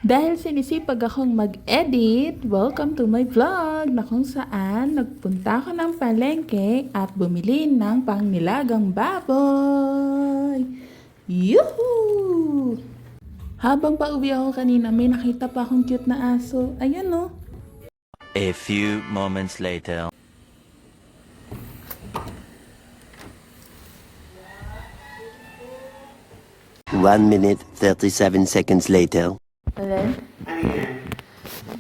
Dahil sinisipag akong mag-edit, welcome to my vlog na kung saan nagpunta ako ng palengke at bumili ng pangnilagang baboy. Yuhu! Habang pauwi ako kanina, may nakita pa akong cute na aso. Ayan oh. A few moments later. 1 minute, 37 seconds later. Alin? Ano yan?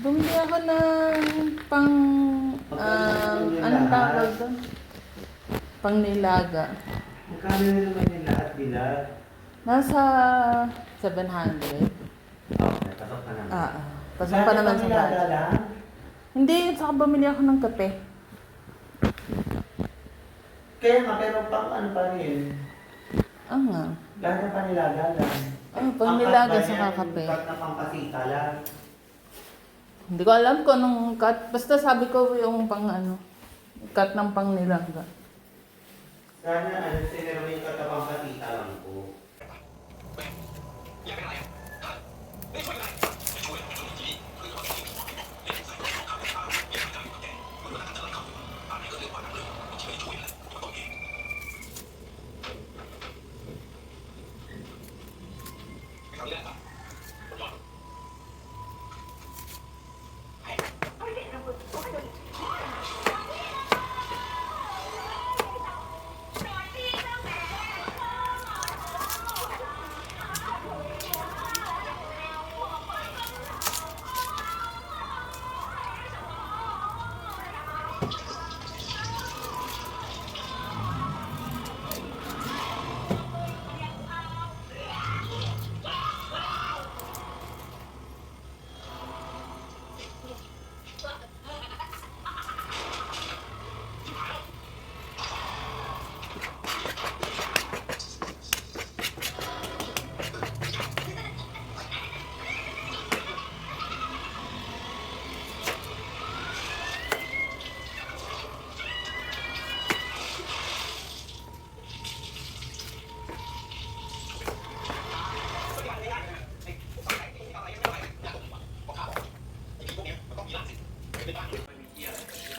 Bumili ako ng anong tawag doon? Pangnilaga. Magkano na naman yung lahat bilag? Nasa 700. Oh, napasok ka naman. Pasok pa naman sa Lahat budget. lang? Hindi, saka bumili ako ng kape. Kaya nga, pero pang ano pa rin? Nga. Lahat ng panilaga lang. Pangnilaga Ang cut ba sa yan? kape. Cut na pampasita lang. Hindi ko alam kung anong cut. Basta sabi ko yung cut ng pangnilaga. Sana ano, sinero yung cut na pampasita lang po.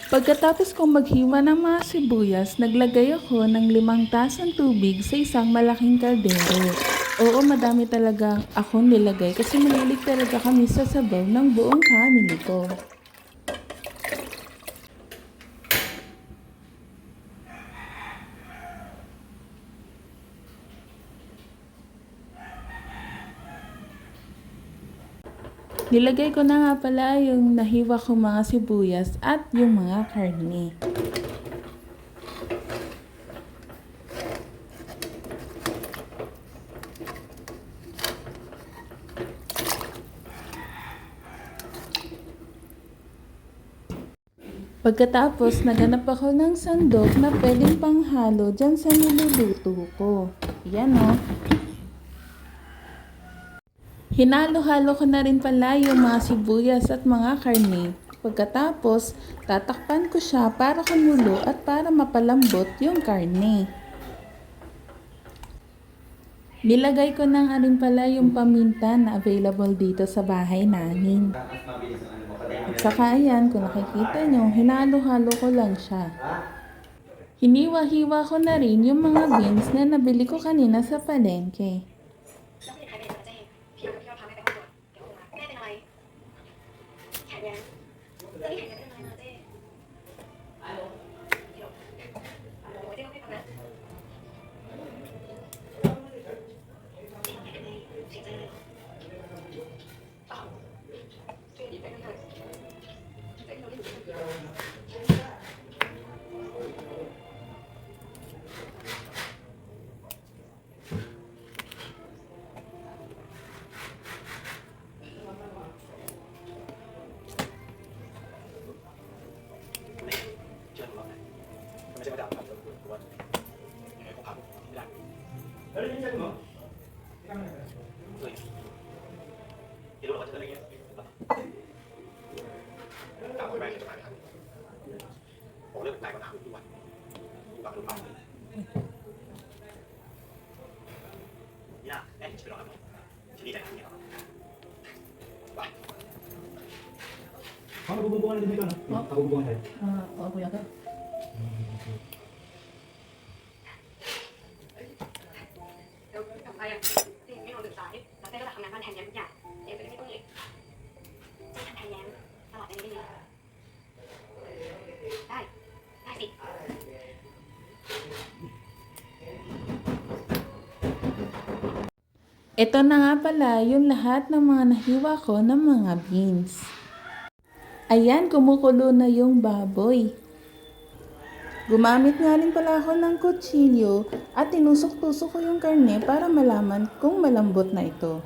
Pagkatapos kong maghiwa ng mga sibuyas, naglagay ako ng 5 tasang tubig sa isang malaking kaldero. Oo, madami talaga akong nilagay kasi mahilig talaga kami sa sabaw ng buong family ko. Nilagay ko na nga pala yung nahiwa kong mga sibuyas at yung mga karne. Pagkatapos, naganap ako ng sandok na pwedeng panghalo dyan sa niluluto ko. Yan o. Hinalo-halo ko na rin pala yung mga sibuyas at mga karne. Pagkatapos, tatakpan ko siya para kumulo at para mapalambot yung karne. Nilagay ko na nga rin pala yung paminta na available dito sa bahay namin. At saka ayan, kung nakikita nyo, hinalo-halo ko lang siya. Hiniwa-hiwa ko na rin yung mga beans na nabili ko kanina sa palengke. Magbubungan na din dito, no? Magbubungan tayo. Oo, kuya ka. Ito na nga pala yung lahat ng mga nahiwa ko ng mga beans. Ayan, kumukulo na yung baboy. Gumamit nga rin pala ako ng kutsilyo at tinusok-tusok ko yung karne para malaman kung malambot na ito.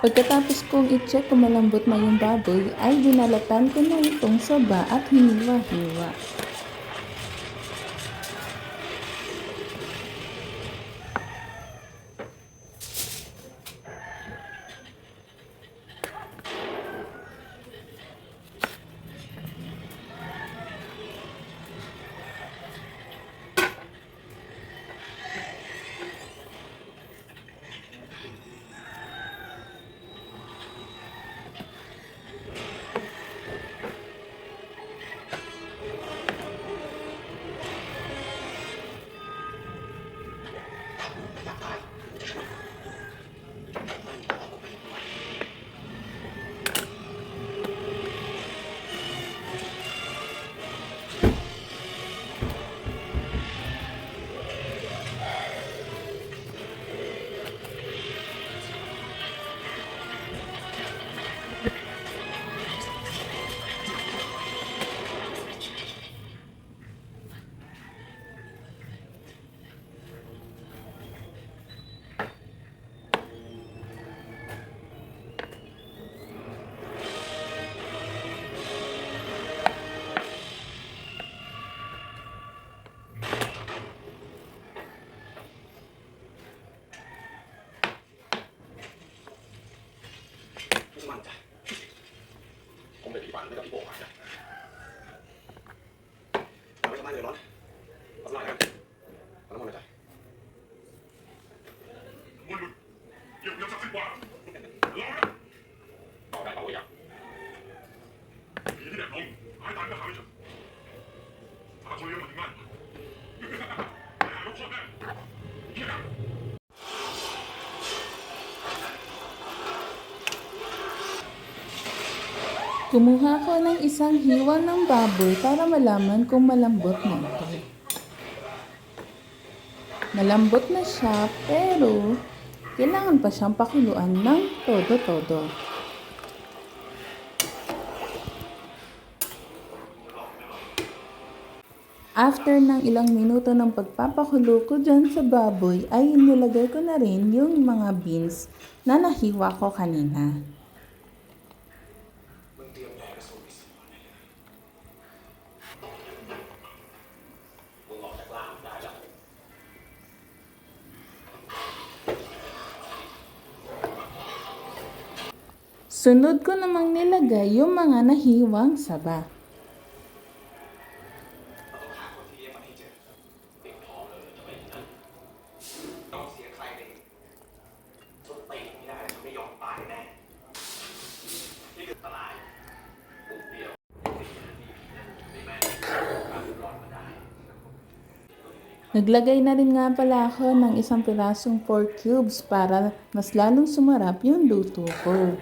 Pagkatapos kong i-check kung malambot na yung baboy, ay dinalatan ko na itong saba at hiniwa-hiwa. Kumuha ko ng isang hiwa ng baboy para malaman kung malambot na ito. Malambot na siya pero kailangan pa siyang pakuluan ng todo-todo. After ng ilang minuto ng pagpapakulo ko dyan sa baboy ay nilagay ko na rin yung mga beans na nahiwa ko kanina. Sunod ko namang nilagay yung mga nahiwang saba. Naglagay na rin nga pala ako ng isang pirasong pork cubes para mas lalong sumarap yung luto ko.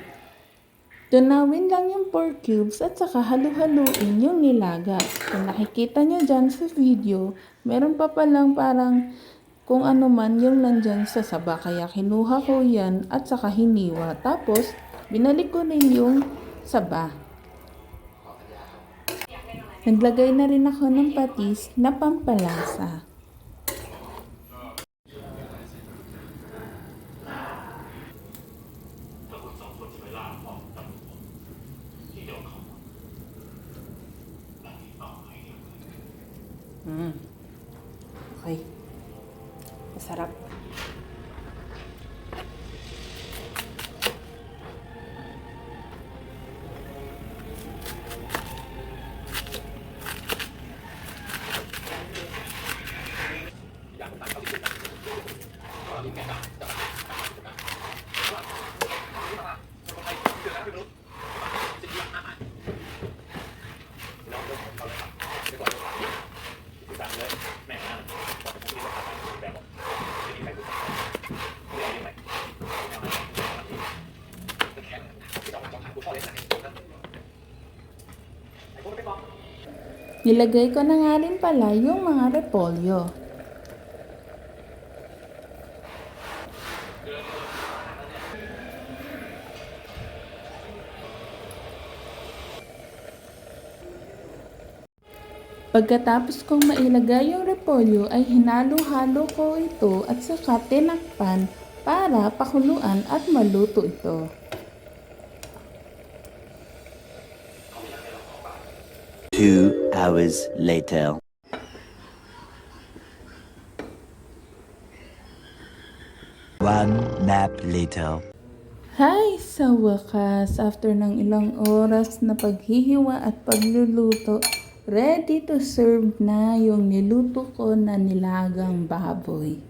Tunawin lang yung pork cubes at saka halu-haluin yung nilaga. Kung nakikita nyo dyan sa video, meron pa palang parang kung ano man yung nandyan sa saba. Kaya kinuha ko yan at saka hiniwa. Tapos, binalik ko rin yung saba. Naglagay na rin ako ng patis na pampalasa. Okay. Masarap. Nilagay ko na nga rin pala yung mga repolyo. Pagkatapos kong mailagay yung repolyo ay hinalo-halo ko ito at saka tinakpan para pakuluan at maluto ito. Two hours later. One nap later. Hi! Sa wakas, after ng ilang oras na paghihiwa at pagluluto, ready to serve na yung niluto ko na nilagang baboy.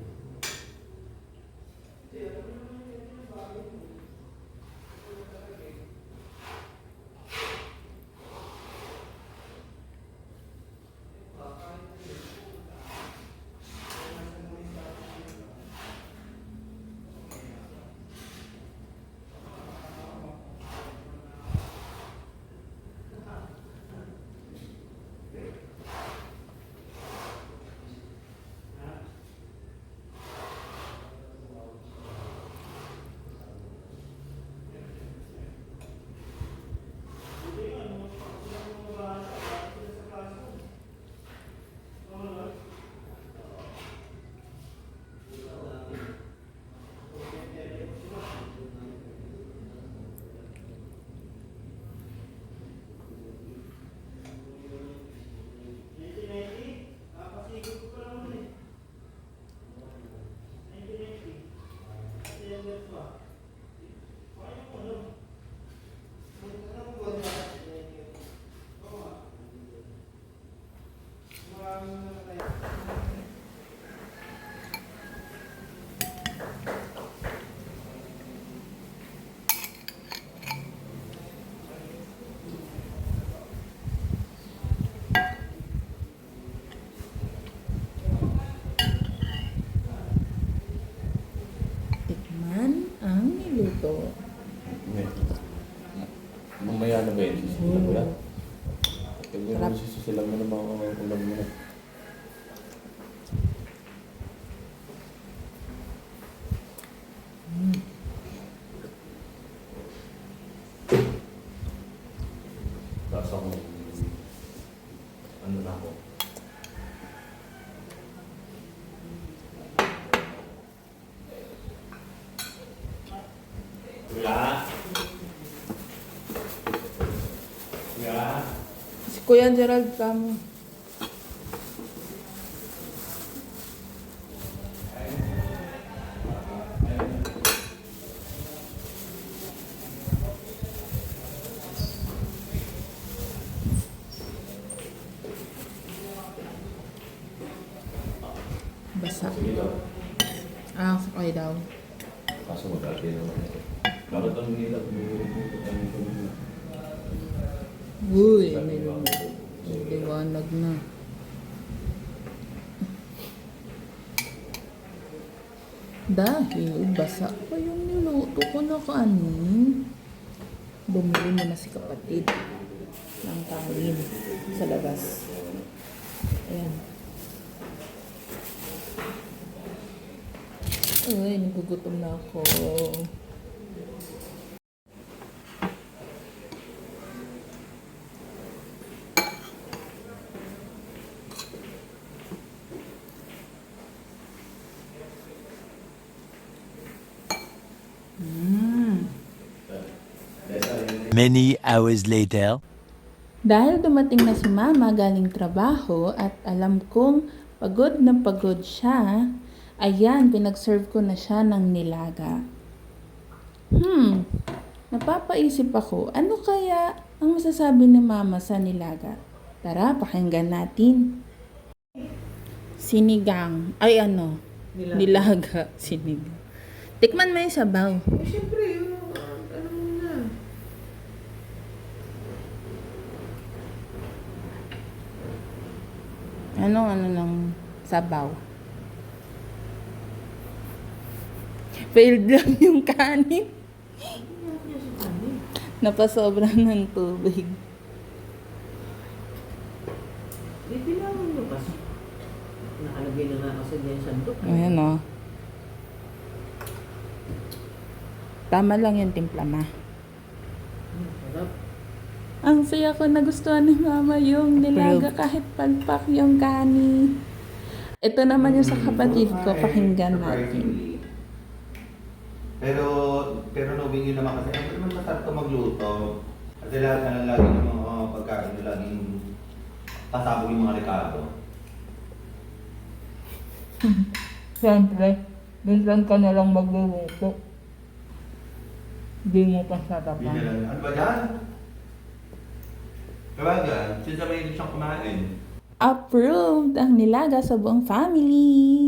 Tikman ang niluto. Mamaya na ba yun? Susunod mo na? Pag Sarap. susulang mo ng mga ulam mo na. Tapos ako, ano na ako? Wala. Wala. Si Kuya Gerald kamo. Basa. Ah, sakay daw. Kaso magkakil naman ito. Bakit ang nila? Uy, may liwanag na. Dahil basa pa yung niluto ko na kanin, bumili mo na si kapatid ng kanin sa labas. Ayan. Ay, nagugutom na ako. Many hours later. Dahil dumating na si Mama galing trabaho at alam kong pagod na pagod siya, ayan, pinag-serve ko na siya ng nilaga. Napapaisip ako, ano kaya ang masasabi ni Mama sa nilaga? Tara, pakinggan natin. Sinigang. Ay ano? Nilaga. Sinigang. Tikman mo yung sabaw. Siyempre, yun. Ano mo na? Anong ano ng sabaw? Failed lang yung kanin. Napasobra ng tubig. Hindi lang mo kasi. Nakalagay na nga kasi din sa sandok. Ayan o. Tama lang yung timpla, ma. Sarap. Ang saya ko, nagustuhan ni mama yung nilaga kahit palpak yung kanin. Ito naman yung sa kapatid ko, pakinggan natin. Pero nobingin naman kasi, ano naman masarap ito magluto. Kasi lahat na lagi ng mga pagkain na laging pasabog yung mga rekado. Siyempre, minsan ka na lang magluluto. Hindi mo pa Hindi sarapan. na lang, ano ba yan? Kabaga, since may siyang kumain. Approved ang nilaga sa buong family.